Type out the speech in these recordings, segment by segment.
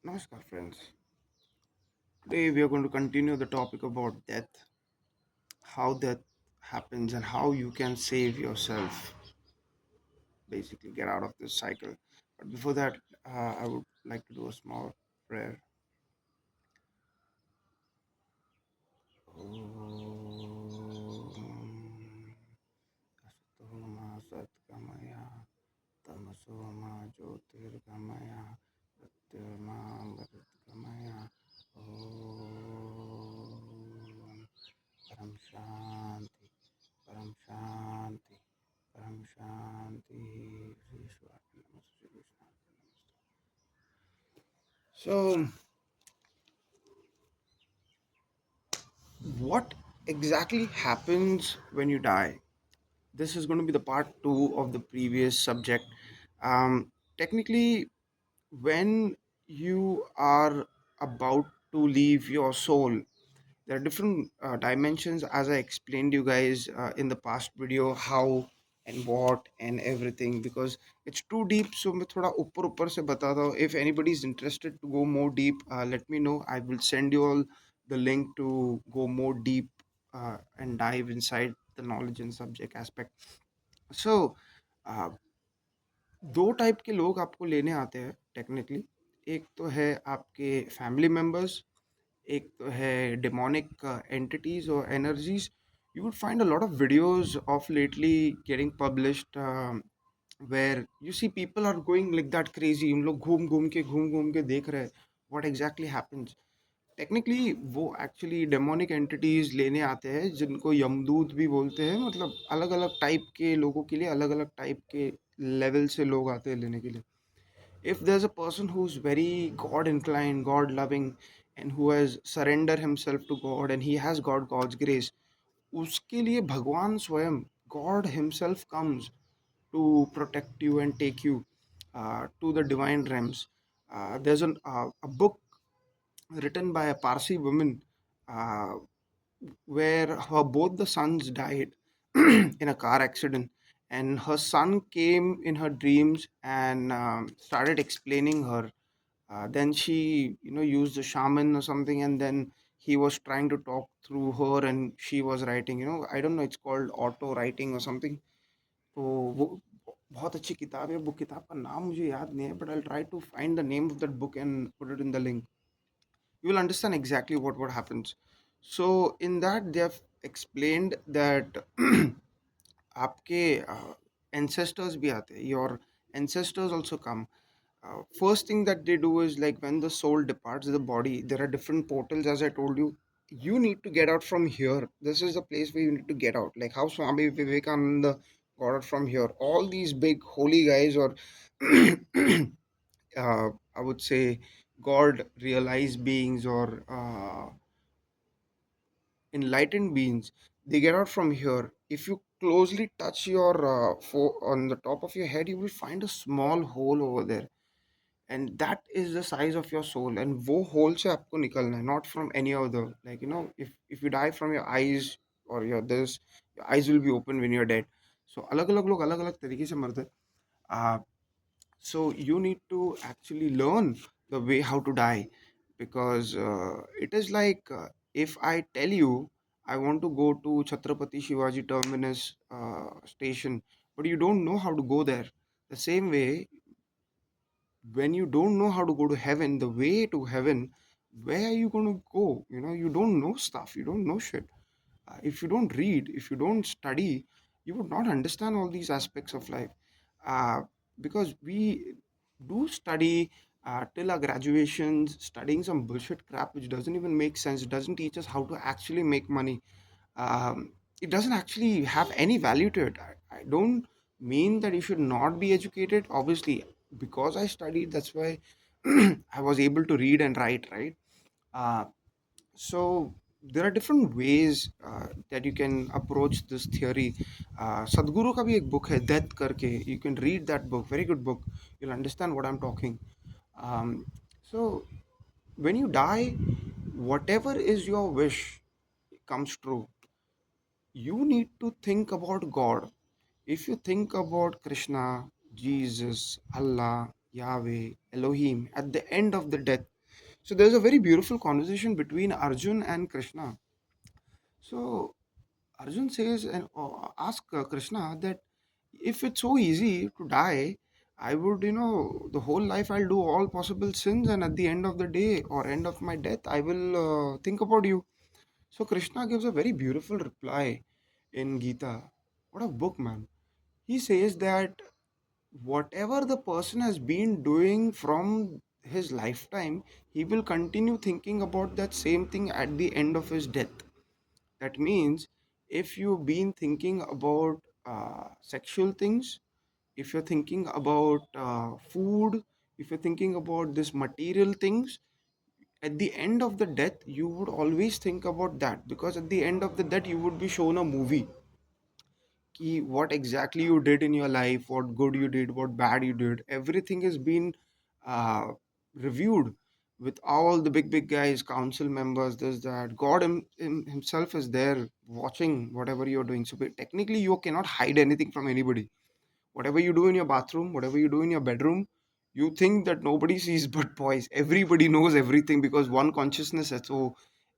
Namaskar, friends. Today we are going to continue the topic about death, how death happens, and how you can save yourself, basically, get out of this cycle. But before that, I would like to do a small prayer. Om Asatoma Satgamaya Tamasoma Jyotirgamaya Satyama Bharatgamaya Om Param Shanti Param Shanti Param Shanti Shri Shivaya Namaste Shri Krishna Namaste. So, what exactly happens when you die? This is going to be the part two of the previous subject. Technically, when you are about to leave your soul, there are different dimensions, as I explained you guys in the past video, how and what and everything, because it's too deep. So मैं थोड़ा ऊपर से बताता हूँ. If anybody is interested to go more deep, let me know. I will send you all the link to go more deep and dive inside the knowledge and subject aspect. So uh, दो type के लोग आपको लेने आते हैं technically. एक तो है आपके फैमिली मेंबर्स, एक तो है डेमोनिक एंटिटीज और energies. You would find a lot of videos of lately getting published where you see people are going like that crazy. उन लोग घूम घूम के देख रहे हैं what exactly happens. टेक्निकली वो एक्चुअली डेमोनिक एंटिटीज लेने आते हैं, जिनको यमदूत भी बोलते हैं. मतलब अलग अलग टाइप के लोगों के लिए अलग अलग टाइप के लेवल से लोग आते हैं लेने के लिए. If there's a person who's very God inclined, God loving, and who has surrendered himself to God and he has got God's grace, उसके लिए भगवान स्वयं, God himself comes to protect you and take you to the divine realms. There's a book written by a Parsi woman uh, where both the sons died in a car accident, and her son came in her dreams and started explaining her. Then she, used a shaman or something, and then he was trying to talk through her, and she was writing. I don't know. It's called auto writing or something. तो वो बहुत अच्छी किताब है. वो किताब का नाम मुझे याद नहीं है, but I try to find the name of that book and put it in the link. You will understand exactly what happens. So in that they have explained that आपके ancestors भी आते हैं. Your ancestors also come. First thing that they do is, like, when the soul departs the body, there are different portals, as I told you. You need to get out from here. This is the place where you need to get out, like how Swami Vivekananda got out from here. All these big holy guys, or I would say God realized beings, or enlightened beings, they get out from here. If you closely touch your on the top of your head, you will find a small hole over there, and that is the size of your soul. And वो hole से आपको निकलना है, not from any other. Like, if you die from your eyes, or your eyes will be open when you're dead. So अलग अलग लोग अलग अलग तरीके से मरते हैं. So you need to actually learn the way how to die, because it is like, if I tell you I want to go to Chhatrapati Shivaji Terminus station, but you don't know how to go there. The same way, when you don't know how to go to heaven, the way to heaven, where are you going to go? You don't know stuff, you don't know shit. If you don't read, if you don't study, you would not understand all these aspects of life. uh, because we do study till our graduations, studying some bullshit crap which doesn't even make sense, doesn't teach us how to actually make money. It doesn't actually have any value to it. I don't mean that you should not be educated. Obviously, because I studied, that's why I was able to read and write, right? uh, so there are different ways that you can approach this theory. Sadhguru का भी एक book है, Death करके. You can read that book, very good book. You'll understand what I'm talking. So when you die, whatever is your wish comes true. You need to think about God. If you think about Krishna, Jesus, Allah, Yahweh, Elohim at the end of the death. So there's a very beautiful conversation between Arjun and Krishna. So Arjun says and ask Krishna that if it's so easy to die, I would, the whole life I'll do all possible sins, and at the end of the day or end of my death, I will think about you. So Krishna gives a very beautiful reply in Gita. What a book, man. He says that whatever the person has been doing from his lifetime, he will continue thinking about that same thing at the end of his death. That means if you've been thinking about sexual things, if you're thinking about food, if you're thinking about this material things, at the end of the death, you would always think about that, because at the end of the death, you would be shown a movie कि what exactly you did in your life, what good you did, what bad you did. Everything has been uh, reviewed with all the big guys, council members, this, that. God himself is there watching whatever you're doing. So technically, you cannot hide anything from anybody. Whatever you do in your bathroom, whatever you do in your bedroom, you think that nobody sees, but boys, everybody knows everything, because one consciousness है. So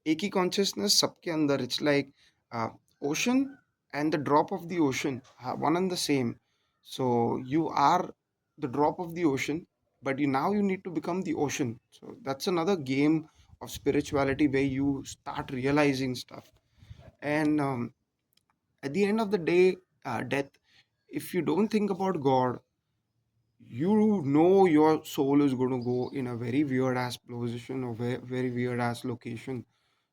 एक ही consciousness सबके अंदर. It's like ocean and the drop of the ocean, one and the same. So you are the drop of the ocean, but you need to become the ocean. So that's another game of spirituality where you start realizing stuff. And at the end of the day, death, if you don't think about God, you know your soul is going to go in a very weird ass position or very weird ass location.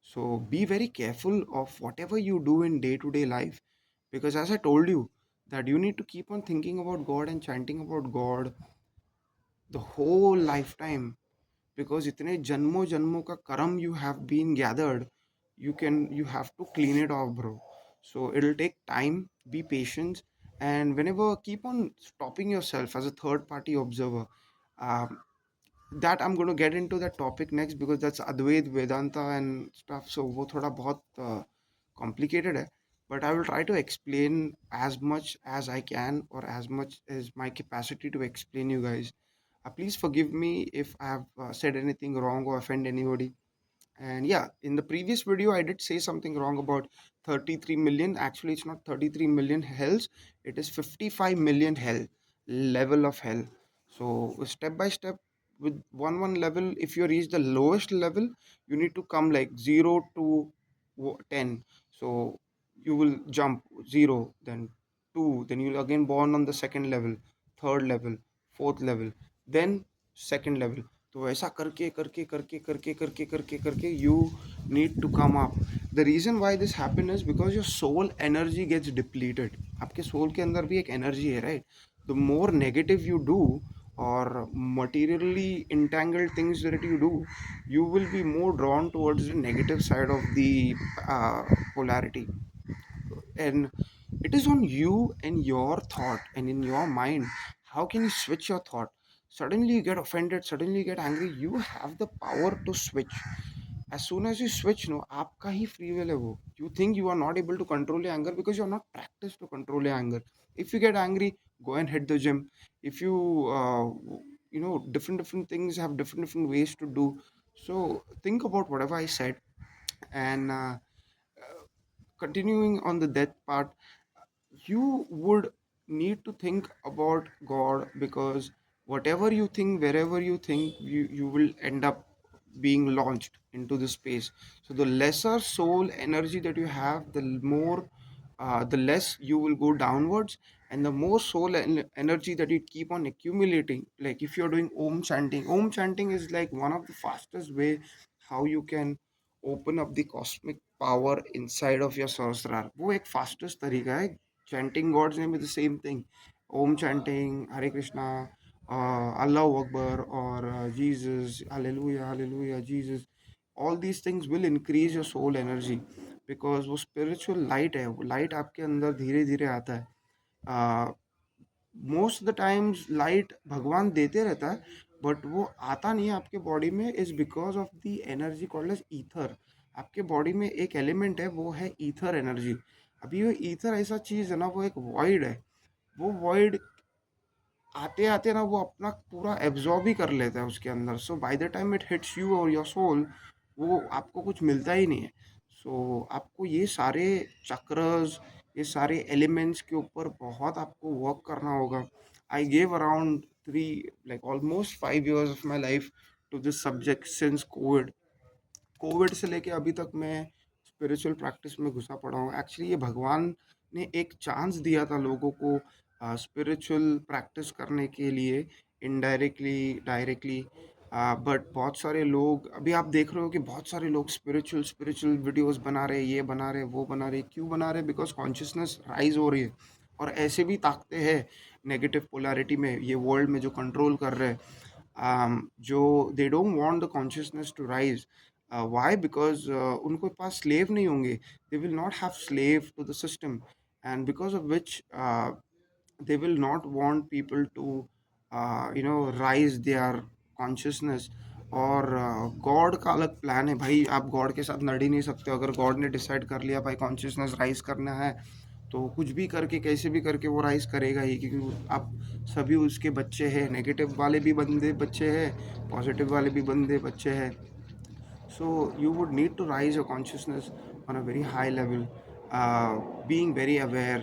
So be very careful of whatever you do in day to day life, because as I told you, that you need to keep on thinking about God and chanting about God the whole lifetime, because इतने जन्मों जन्मों का कर्म you have been gathered, you have to clean it off, bro. So it'll take time. Be patient, and whenever, keep on stopping yourself as a third party observer. um, that I'm going to get into that topic next, because that's Advait Vedanta and stuff. So वो थोड़ा बहुत complicated है, but I will try to explain as much as I can, or as much as my capacity to explain you guys. Please forgive me if I have said anything wrong or offend anybody. And yeah, in the previous video, I did say something wrong about 33 million. Actually, it's not 33 million hells, it is 55 million hell, level of hell. So, step by step, with one level, if you reach the lowest level, you need to come like 0 to 10. So, you will jump 0, then 2, then you'll again born on the second level, third level, fourth level, then second level. तो ऐसा करके करके करके करके करके करके करके you need to come up. The reason why this happen is because your soul energy gets depleted. आपके soul के अंदर भी एक energy है, right? The more negative you do, or materially entangled things that you do, you will be more drawn towards the negative side of the uh, polarity. And it is on you and your thought and in your mind. How can you switch your thought? Suddenly you get offended, suddenly you get angry. You have the power to switch. As soon as you switch, no, आपका ही free will है वो. You think you are not able to control your anger because you are not practiced to control your anger. If you get angry, go and hit the gym. If you different things have different ways to do. So think about whatever I said. And continuing on the death part, you would need to think about God, because whatever you think, wherever you think, you will end up being launched into the space. So the lesser soul energy that you have, the less you will go downwards, and the more soul energy that you keep on accumulating. Like if you're doing Om chanting is like one of the fastest way how you can open up the cosmic power inside of your Sahasrar. वो एक fastest तरीका है. Chanting God's name is the same thing. Om chanting, Hare Krishna, Allahu Akbar, or Jesus, Hallelujah, Hallelujah, Jesus. All these things will increase your soul energy, because वो spiritual light है. वो light आपके अंदर धीरे धीरे आता है. मोस्ट द टाइम्स लाइट भगवान देते रहता है, बट वो आता नहीं है आपके बॉडी में, is because of the energy called as ether. आपके बॉडी में एक एलिमेंट है, वो है ईथर एनर्जी. अभी वो ईथर ऐसा चीज़ है ना, वो एक वॉइड है. वो वॉइड आते आते ना वो अपना पूरा एब्जॉर्ब ही कर लेता है उसके अंदर। So by the time it hits you और योर सोल, वो आपको कुछ मिलता ही नहीं है। सो आपको ये सारे चक्रस, ये सारे एलिमेंट्स के ऊपर बहुत आपको वर्क करना होगा। I gave around 5 years of my life to this subject since Covid. Covid से लेके अभी तक मैं स्पिरिचुअल प्रैक्टिस में घुसा पड़ा हूँ। एक्चुअली ये भगवान ने एक चांस दिया था लोगों को स्पिरिचुअल प्रैक्टिस करने के लिए, इनडायरेक्टली डायरेक्टली। बट बहुत सारे लोग अभी आप देख रहे हो कि बहुत सारे लोग स्पिरिचुअल स्पिरिचुअल वीडियोस बना रहे हैं, ये बना रहे हैं, वो बना रहे हैं। क्यों बना रहे हैं? बिकॉज कॉन्शियसनेस राइज हो रही है। और ऐसे भी ताकते हैं नेगेटिव पोलैरिटी में, ये वर्ल्ड में जो कंट्रोल कर रहे हैं, जो they don't want the consciousness to rise. Why? Because उनके पास स्लेव नहीं होंगे, they will not have slave to the system, and because of which they will not want people to rise their consciousness। और God का अलग plan है भाई, आप गॉड के साथ लड़ ही नहीं सकते हो। अगर गॉड ने डिसाइड कर लिया भाई कॉन्शियसनेस राइज करना है, तो कुछ भी करके कैसे भी करके वो राइज करेगा ही, क्योंकि आप सभी उसके बच्चे हैं। नेगेटिव वाले भी बंदे बच्चे हैं, पॉजिटिव वाले भी बंदे बच्चे हैं। So you would need to raise your consciousness on a very high level, being very aware।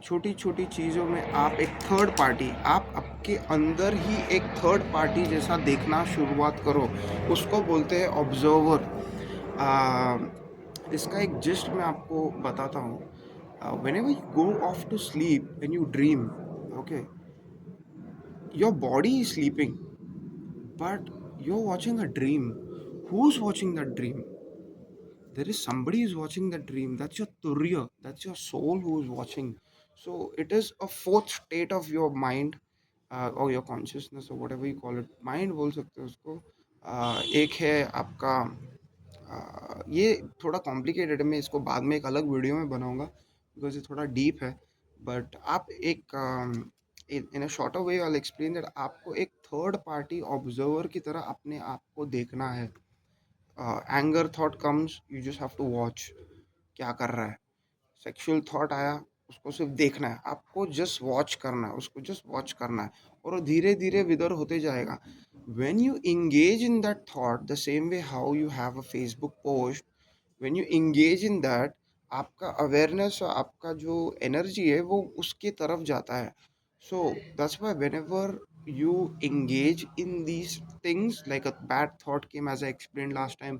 छोटी छोटी चीज़ों में आप एक थर्ड पार्टी, आप आपके अंदर ही एक थर्ड पार्टी जैसा देखना शुरुआत करो। उसको बोलते हैं ऑब्जर्वर। इसका एक जिस्ट मैं आपको बताता हूँ। Whenever you go off to sleep, when you dream, okay, your body is sleeping, but you're watching a dream. Who's watching that dream? There is somebody who's watching that dream. That's your turya, that's your soul who is watching. So it is a fourth state of your mind, or your consciousness, or whatever you call it। Mind बोल सकते हो उसको। एक है आपका, ये थोड़ा complicated है, मैं इसको बाद में एक अलग वीडियो में बनाऊंगा, बिकॉज ये थोड़ा डीप है। बट आप एक in a shorter way I explain that, आपको एक थर्ड पार्टी ऑब्जर्वर की तरह अपने आप को देखना है। Anger thought comes, you just have to watch क्या कर रहा है। सेक्सुअल थॉट आया, उसको सिर्फ देखना है, आपको जस्ट वॉच करना है, उसको जस्ट वॉच करना है, और वो धीरे धीरे विदर होते जाएगा। When you engage in that thought the same way how you have a Facebook post, when you engage in that, आपका अवेयरनेस और आपका जो एनर्जी है वो उसके तरफ जाता है। So that's why whenever you engage in these things, like a bad thought came, as I explained last time,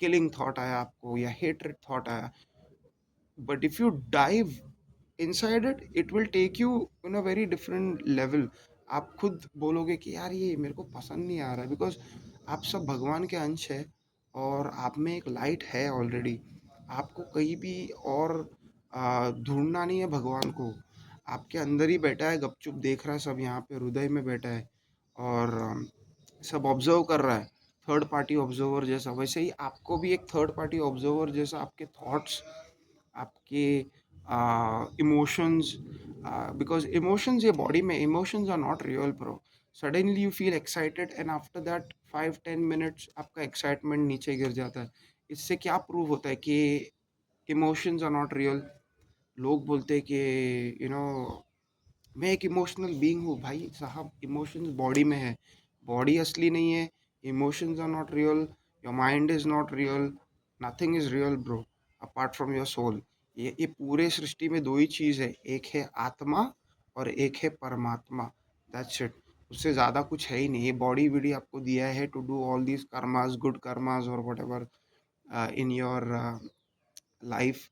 killing thought आया आपको या hatred thought आया, but if you dive inside it, it will take you in a very different level। आप खुद बोलोगे कि यार ये मेरे को पसंद नहीं आ रहा है, बिकॉज आप सब भगवान के अंश है, और आप में एक लाइट है ऑलरेडी। आपको कहीं भी और ढूंढना नहीं है भगवान को, आपके अंदर ही बैठा है, गपचुप देख रहा है सब, यहाँ पे हृदय में बैठा है, और सब ऑब्जर्व कर रहा है, थर्ड पार्टी ऑब्जर्वर जैसा। वैसे ही आपको भी एक थर्ड पार्टी ऑब्जर्वर जैसा आपके थॉट्स, आपके इमोशंस, बिकॉज इमोशंस, ये बॉडी में emotions are not real bro. Suddenly you feel excited and after that 5-10 minutes आपका एक्साइटमेंट नीचे गिर जाता है। इससे क्या प्रूव होता है कि इमोशंस आर नॉट रियल? लोग बोलते हैं कि यू नो मैं एक इमोशनल बीइंग हूँ। भाई साहब, इमोशंस बॉडी में है, बॉडी असली नहीं है। Emotions are not real, your mind is not real, nothing is real bro apart from your soul. ये पूरे सृष्टि में दो ही चीज़ है, एक है आत्मा और एक है परमात्मा। That's it. उससे ज़्यादा कुछ है ही नहीं। ये बॉडी वीडी आपको दिया है to do all these karmas, good karmas और whatever in your life,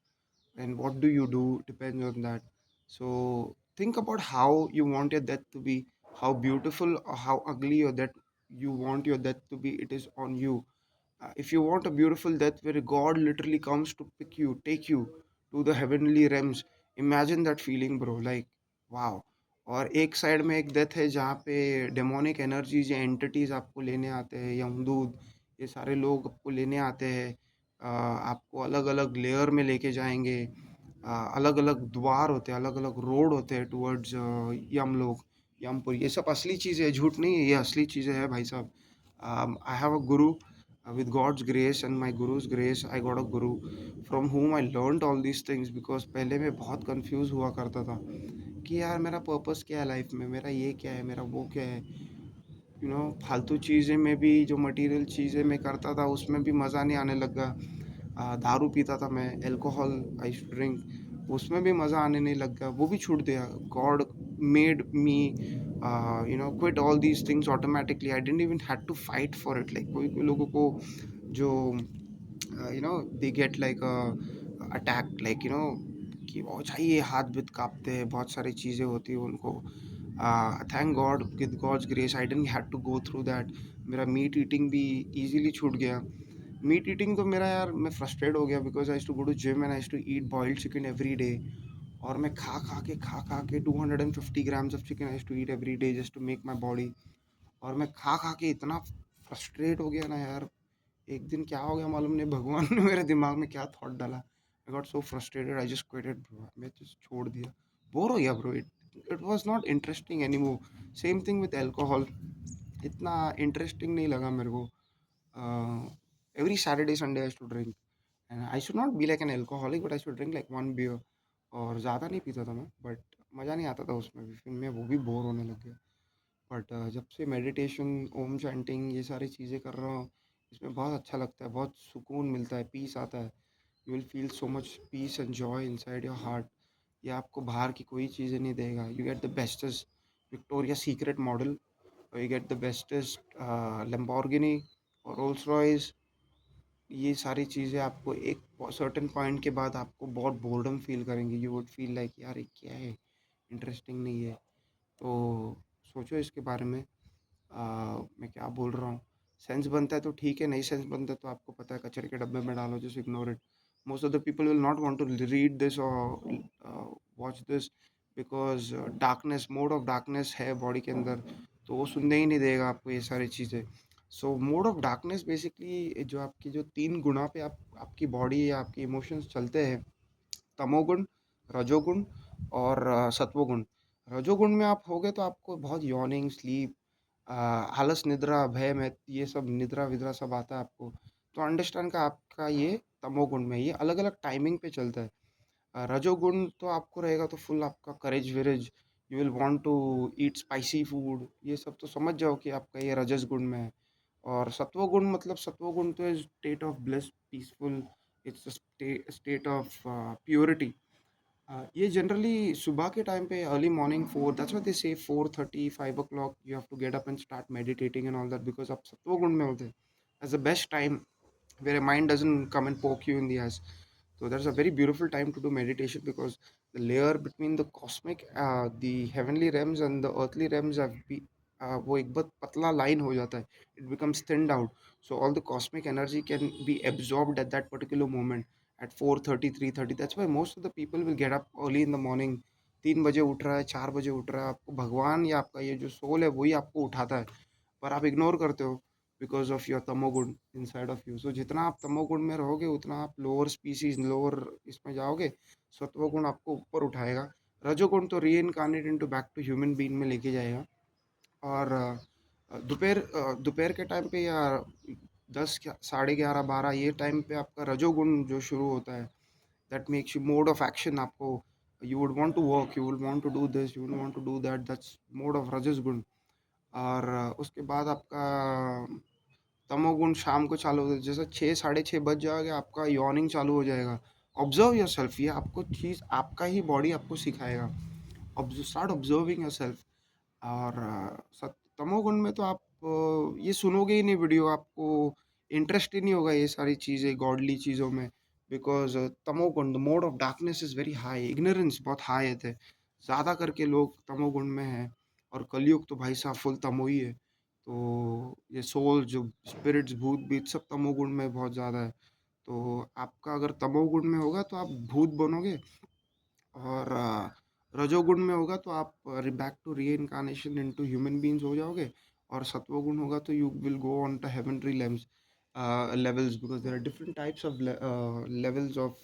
and what do you do depends on that। So think about how you want your death to be, how beautiful or how ugly your death you want your death to be, it is on you। If you want a beautiful death where God literally comes to pick you, take you to the heavenly realms, imagine that feeling bro, like wow। और एक side में एक death है जहाँ पे demonic energies या entities आपको लेने आते हैं, यमदूत, ये सारे लोग आपको लेने आते हैं। आपको अलग अलग लेयर में लेके जाएंगे, अलग अलग द्वार होते हैं, अलग अलग रोड होते हैं टूवर्ड्स यमलोक, यमपुर। ये सब असली चीज़ें है, झूठ नहीं है, ये असली चीज़ें हैं भाई साहब। I have a Guru, with God's grace and my guru's grace, I got a guru from whom I learned all these things, because पहले मैं बहुत कंफ्यूज हुआ करता था कि यार मेरा पर्पस क्या है लाइफ में, मेरा ये क्या है, मेरा वो क्या है। फालतू चीज़ें में भी, जो मटेरियल चीज़ें मैं करता था उसमें भी मज़ा नहीं आने लगा। दारू पीता था मैं, alcohol I used to drink, उसमें भी मज़ा आने नहीं लगा, वो भी छूट गया। God made me quit all these things automatically, I didn't even had to fight for it. Like कोई कोई लोगों को जो they get like attack, like कि वो चाहिए, हाथ बीत कांपते हैं, बहुत सारी चीज़ें होती है उनको। Thank God, with God's grace I didn't had to go through that. मेरा मीट ईटिंग भी इजीली छूट गया। मीट ईटिंग तो मेरा, यार मैं फ्रस्ट्रेट हो गया because I used to go to gym and I used to eat boiled chicken every day. और मैं खा खा के 250 grams of chicken I used to eat every day just to make my body. और मैं खा खा के इतना फ्रस्ट्रेट हो गया ना यार। एक दिन क्या हो गया मालूम नहीं, भगवान ने मेरे दिमाग में क्या थॉट डाला, I got so frustrated, I just quit it bro, मैं जस्ट छोड़ दिया। बोर हो गया bro, it was not interesting anymore. Same thing with alcohol, इतना इंटरेस्टिंग नहीं लगा मेरे को। Every Saturday Sunday I to drink, and I should not be like an alcoholic, but I should drink like one beer. और ज़्यादा नहीं पीता था मैं, बट मज़ा नहीं आता था उसमें भी, फिर मैं वो भी बोर होने लग गया। बट जब से मेडिटेशन, ओम चैंटिंग, ये सारी चीज़ें कर रहा हूँ, इसमें बहुत अच्छा लगता है, बहुत सुकून मिलता है, पीस आता है। You will feel so much peace and joy inside your heart. ये आपको बाहर की कोई चीज़ें नहीं देगा। You get the bestest Victoria Secret model, और you get the bestest Lamborghini और रोल्स रॉयस। ये सारी चीज़ें आपको एक सर्टेन पॉइंट के बाद आपको बहुत बोर्डम फील करेंगे। यू वुड फील लाइक यार ये क्या है, इंटरेस्टिंग नहीं है। तो सोचो इसके बारे में। मैं क्या बोल रहा हूँ। सेंस बनता है तो ठीक है, नहीं सेंस बनता है तो आपको पता है, कचरे के डब्बे में डालो, just ignore it. Most of the people will not want to read this और watch this, because darkness, mode of darkness है बॉडी के अंदर, तो वो सुनने ही नहीं देगा आपको ये सारी चीज़ें। सो मोड ऑफ डार्कनेस बेसिकली जो आपकी जो तीन गुणा पे आपकी बॉडी या आपके इमोशंस चलते हैं, तमोगुण, रजोगुण और सत्वगुण। रजोगुण में आप होगे तो आपको बहुत यॉर्निंग, स्लीप, आलस, निद्रा, भय में, ये सब निद्रा विद्रा सब आता है आपको। तो अंडरस्टैंड का आपका ये तमोगुण में, ये अलग अलग टाइमिंग पे चलता है। रजोगुण तो आपको रहेगा तो फुल आपका करेज विरेज, you will want to eat spicy food, ये सब तो समझ जाओ कि आपका ये रजस गुण में है। और सत्वगुण मतलब, सत्वगुण तो is state of bliss, peaceful, it's state of purity. ये जनरली सुबह के टाइम पे, early morning, 4, that's why they say 4:30 5 o'clock you have to get up and start meditating and all that, because आप सत्व गुण में होते हैं। As the best time where your mind doesn't come and poke you in the eyes. So that's a very beautiful time to do meditation, because the layer between the cosmic, the heavenly realms and the earthly realms वो एक बहुत पतला line हो जाता है, it becomes thinned out, so all the cosmic energy can be absorbed at that particular moment at 4:30 3:30. That's why most of the people will get up early in the morning. 3 बजे उठ रहा है, 4 बजे उठ रहा है, आपको भगवान या आपका ये जो सोल है वही आपको उठाता है, पर आप इग्नोर करते हो बिकॉज ऑफ योर तमोगुण इनसाइड ऑफ यू। सो जितना आप तमोगुण में रहोगे उतना आप लोअर स्पीसीज, लोअर इसमें जाओगे। सत्वगुण आपको ऊपर उठाएगा। रजोगुण तो reincarnate into back to human being में लेके जाएगा। और दोपहर के टाइम पे, या 10 साढ़े 11 12 ये टाइम पे आपका रजोगुण जो शुरू होता है, that makes you mode of action. आपको you would want to work, you would want to do this, you would want to do that, that's mode of rajas guna. और उसके बाद आपका तमोगुण शाम को चालू होता है, जैसे 6 साढ़े 6 बज जाएगा, आपका यॉर्निंग चालू हो जाएगा। ऑब्जर्व योर सेल्फ, ये आपको चीज़ आपका ही बॉडी आपको सिखाएगा। Start observing your self. और तमोगुण में तो आप ये सुनोगे ही नहीं वीडियो, आपको इंटरेस्ट ही नहीं होगा ये सारी चीज़ें, गॉडली चीज़ों में। बिकॉज तमोगुण, the mode of darkness is very high, ignorance बहुत हाई है थे, ज़्यादा करके लोग तमोगुण में हैं। और कलयुग तो भाई साहब फुल तमो ही है। तो ये सोल जो स्पिरिट्स, भूत बीत सब तमोगुण में बहुत ज़्यादा है। तो आपका अगर तमोगुण में होगा तो आप भूत बनोगे, और रजोगुण में होगा तो आप back to reincarnation into human beings हो जाओगे। और सत्वगुण होगा तो you will go on to heavenly levels, because there are different types of levels of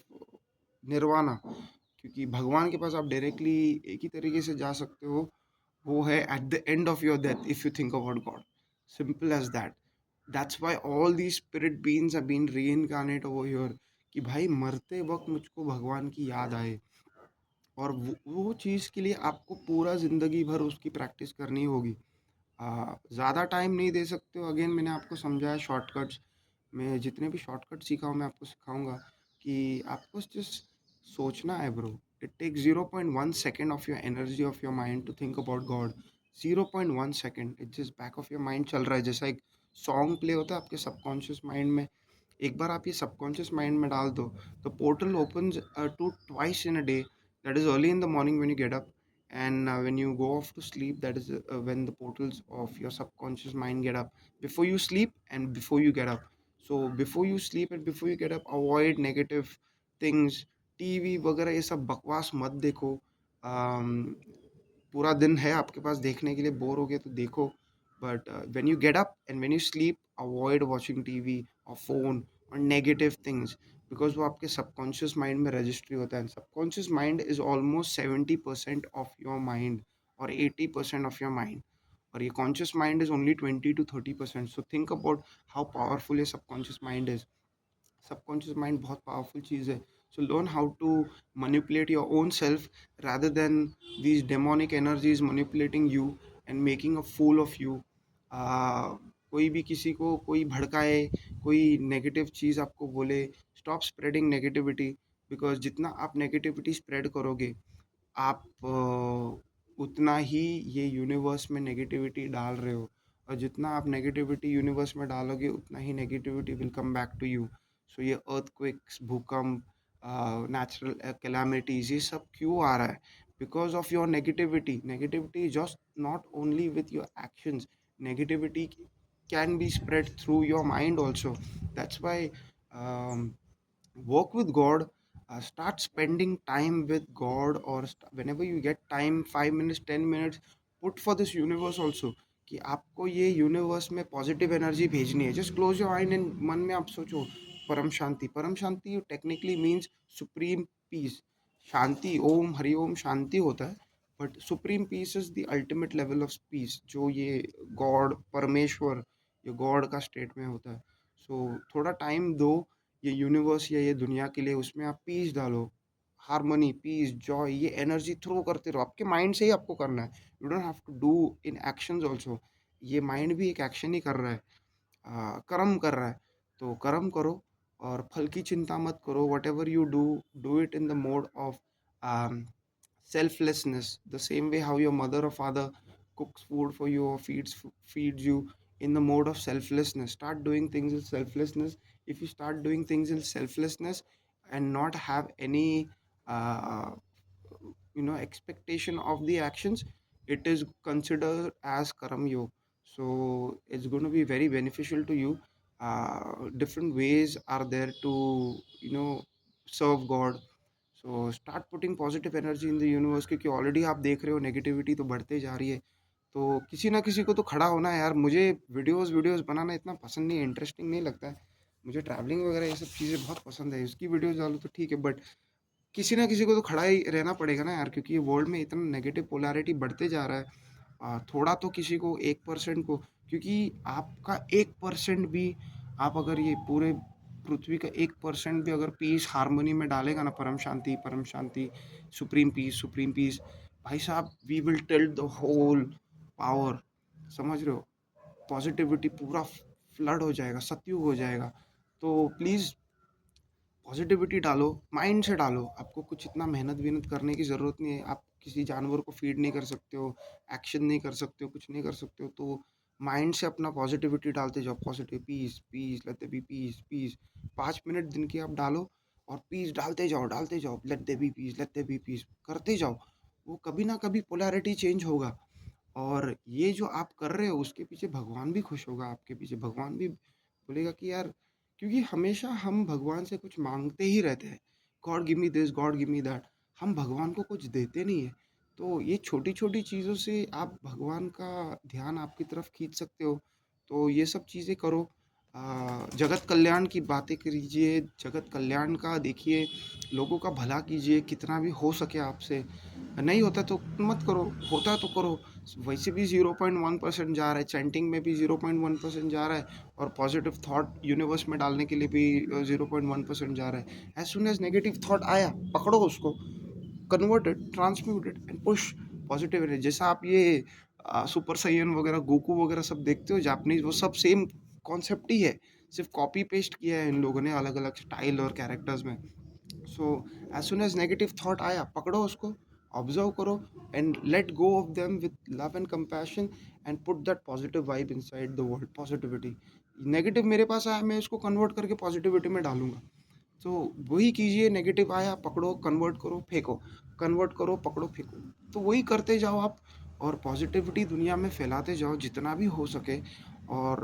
nirvana. क्योंकि भगवान के पास आप डायरेक्टली एक ही तरीके से जा सकते हो, वो है at the end of your death, if you think about God, simple as that. That's why all the spirit beings have been reincarnate over here, कि भाई मरते वक्त मुझको भगवान की याद आए। और वो चीज़ के लिए आपको पूरा ज़िंदगी भर उसकी प्रैक्टिस करनी होगी। ज़्यादा टाइम नहीं दे सकते हो। अगेन मैंने आपको समझाया शॉर्टकट्स, मैं जितने भी शॉर्टकट सीखा हूँ मैं आपको सिखाऊँगा कि आपको जस्ट सोचना है bro. It takes 0.1 second of your energy of your mind to think about God. 0.1 second, it just back of your mind चल रहा है, जैसा एक सॉन्ग प्ले होता है आपके सबकॉन्शियस माइंड में। एक बार आप ये सबकॉन्शियस माइंड में डाल दो, तो portal opens to twice in a day. That is early in the morning when you get up, and when you go off to sleep, that is when the portals of your subconscious mind get up. Before you sleep and before you get up, so before you sleep and before you get up, avoid negative things। TV वगैरह ये सब बकवास मत देखो। पूरा दिन है आपके पास देखने के लिए, बोर हो गए तो देखो, but when you get up and when you sleep, avoid watching TV और फोन और नेगेटिव थिंग्स, बिकॉज वो आपके सबकॉन्शियस माइंड में रजिस्ट्री होता है। Subconscious mind is almost 70% of your mind और 80% ऑफ योर माइंड, और ये conscious mind is only 20 to 30%। So think about how powerful ये subconscious mind is. Subconscious mind बहुत पावरफुल चीज़ है। So learn how to manipulate your own self rather than these demonic energies manipulating you and making a fool of you। कोई भी किसी को कोई भड़काए, कोई नेगेटिव चीज़ आपको बोले, स्टॉप स्प्रेडिंग नेगेटिविटी। बिकॉज जितना आप नेगेटिविटी स्प्रेड करोगे, आप उतना ही ये यूनिवर्स में नेगेटिविटी डाल रहे हो, और जितना आप नेगेटिविटी यूनिवर्स में डालोगे उतना ही negativity will come back to you. So ये अर्थक्वेक्स, भूकंप, नेचुरल कैलामिटीज, ये सब क्यों आ रहा है? Because of your negativity. Negativity just not only with your actions, negativity can be spread through your mind also। That's why work with God, start spending time with God, or whenever you get time, 5 minutes, 10 minutes, put for this universe also, कि आपको ये universe में positive energy भेजनी है। Just close your eyes and मन में आप सोचो परम शांति। परम शांति टेक्निकली मीन्स सुप्रीम पीस। शांति, ओम हरि ओम शांति होता है, but supreme peace is the ultimate level of peace, जो ये गॉड, परमेश्वर, ये गॉड का स्टेट में होता है। सो थोड़ा टाइम दो ये यूनिवर्स या ये दुनिया के लिए, उसमें आप पीस डालो, हार्मनी, पीस, जॉय, ये एनर्जी थ्रो करते रहो। आपके माइंड से ही आपको करना है, you don't have to do in actions also. ये माइंड भी एक एक्शन ही कर रहा है, कर्म कर रहा है। तो कर्म करो और फल की चिंता मत करो। What ever you do, do it in the mode of selflessness, the same way how your mother or father cooks food for you or feeds you, in the mode of selflessness. Start doing things in selflessness. If you start doing things in selflessness and not have any uh, expectation of the actions, it is considered as karam yog. So it's going to be very beneficial to you. Different ways are there to serve God। So start putting positive energy in the universe, क्योंकि already आप देख रहे हो negativity तो बढ़ते जा रही है। तो किसी ना किसी को तो खड़ा होना है यार। मुझे वीडियोस वीडियोस बनाना इतना पसंद नहीं है, इंटरेस्टिंग नहीं लगता है। मुझे ट्रैवलिंग वगैरह ये सब चीज़ें बहुत पसंद है, उसकी वीडियोस डालो तो ठीक है, बट किसी ना किसी को तो खड़ा ही रहना पड़ेगा ना यार, क्योंकि ये वर्ल्ड में इतना नेगेटिव पोलैरिटी बढ़ते जा रहा है। थोड़ा तो किसी को 1% को, क्योंकि आपका 1% भी, आप अगर ये पूरे पृथ्वी का 1% भी अगर पीस हारमोनी में डालेगा ना, परम शांति, सुप्रीम पीस, भाई साहब, we will tilt the whole power. समझ रहे हो? पॉजिटिविटी पूरा फ्लड हो जाएगा, सतयुग हो जाएगा। तो प्लीज़ पॉजिटिविटी डालो, माइंड से डालो। आपको कुछ इतना मेहनत वेहनत करने की ज़रूरत नहीं है। आप किसी जानवर को फीड नहीं कर सकते हो, एक्शन नहीं कर सकते हो, कुछ नहीं कर सकते हो। तो माइंड से अपना पॉजिटिविटी डालते जाओ। Positive, peace peace, let there be peace peace. 5 minute दिन की आप डालो और पीस डालते जाओ, let there be peace, let there be peace करते जाओ। वो कभी ना कभी पोलैरिटी चेंज होगा, और ये जो आप कर रहे हो उसके पीछे भगवान भी खुश होगा। आपके पीछे भगवान भी बोलेगा कि यार, क्योंकि हमेशा हम भगवान से कुछ मांगते ही रहते हैं, God give me this, God give me that. हम भगवान को कुछ देते नहीं है। तो ये छोटी छोटी चीज़ों से आप भगवान का ध्यान आपकी तरफ खींच सकते हो। तो ये सब चीज़ें करो। जगत कल्याण की बातें कीजिए, जगत कल्याण का देखिए, लोगों का भला कीजिए कितना भी हो सके आपसे। नहीं होता तो मत करो, होता है तो करो। वैसे भी 0.1% जा रहा है, चैंटिंग में भी 0.1% जा रहा है, और पॉजिटिव थॉट यूनिवर्स में डालने के लिए भी 0.1% जा रहा है। As soon as negative thought आया, पकड़ो उसको, convert it, transmute it and push positive energy. जैसा आप ये सुपर सैयन वगैरह, गोकू वगैरह सब देखते हो जापानीज, वो सब सेम कॉन्सेप्ट ही है, सिर्फ कॉपी पेस्ट किया है इन लोगों ने अलग अलग स्टाइल और कैरेक्टर्स में। So as soon as negative thought आया, पकड़ो उसको, ऑब्जर्व करो and let go of them with love and compassion and put that positive vibe inside the world. Positivity, negative मेरे पास आया, मैं इसको कन्वर्ट करके पॉजिटिविटी में डालूंगा। तो वही कीजिए, नेगेटिव आया पकड़ो, कन्वर्ट करो, फेंको, कन्वर्ट करो, पकड़ो, फेंको। तो वही करते जाओ आप, और पॉजिटिविटी दुनिया में फैलाते जाओ जितना भी हो सके। और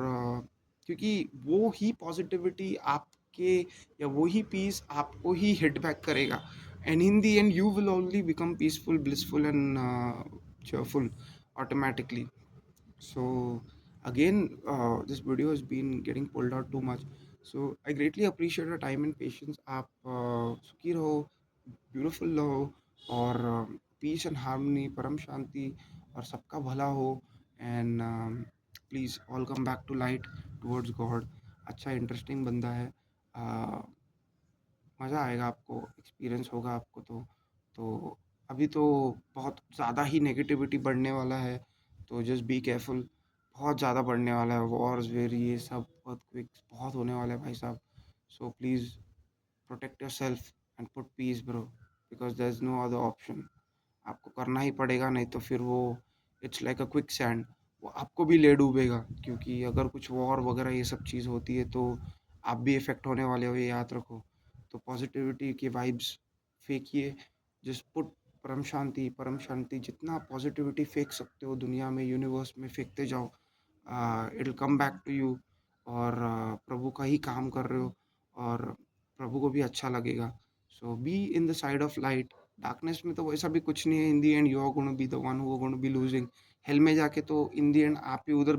क्योंकि वो ही पॉजिटिविटी आपके, या वो ही पीस आपको ही हिट बैक करेगा, and in the end you will only become peaceful, blissful and cheerful automatically. So again, this video has been getting pulled out too much. So I greatly appreciate your time and patience. आप सुखी रहो, beautiful रहो, और piece and harmony, परम शांति, और सबका भला हो। And please all come back to light, towards God. अच्छा इंटरेस्टिंग बंदा है, मज़ा आएगा आपको, एक्सपीरियंस होगा आपको। तो अभी तो बहुत ज़्यादा ही नेगेटिविटी बढ़ने वाला है, तो जस्ट बी केयरफुल। बहुत ज़्यादा बढ़ने वाला है, वॉर्स, वेर, ये सब अर्थक्वेक्स बहुत होने वाला है भाई साहब। So please protect yourself and put peace bro, because there is no other option. आपको करना ही पड़ेगा, नहीं तो फिर वो it's like a quicksand, वो आपको भी ले डूबेगा। क्योंकि अगर कुछ वॉर वगैरह ये सब चीज़ होती है तो आप भी इफ़ेक्ट होने वाले हो, ये याद रखो। तो पॉजिटिविटी की वाइब्स फेंकिए, जस्ट पुट परम शांति, जितना पॉजिटिविटी फेंक सकते हो दुनिया में, यूनिवर्स में फेंकते जाओ। It will come back to you, और प्रभु का ही काम कर रहे हो, और प्रभु को भी अच्छा लगेगा। So be in the side of light. Darkness में तो वैसा भी कुछ नहीं है, in the end you are gonna be the one who are gonna be losing. Hell में जाके तो इन दी एंड आप ही उधर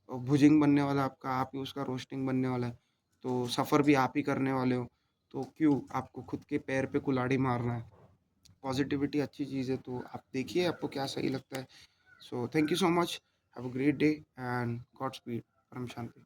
भुजिंग बनने वाला है आपका, आप ही उसका रोस्टिंग बनने वाला है। तो सफ़र भी आप ही करने वाले हो, तो क्यों आपको खुद के पैर पे कुल्हाड़ी मारना है। पॉजिटिविटी अच्छी चीज़ है, तो आप देखिए आपको क्या सही लगता है। So thank you so much, have a great day and God speed, परम शांति।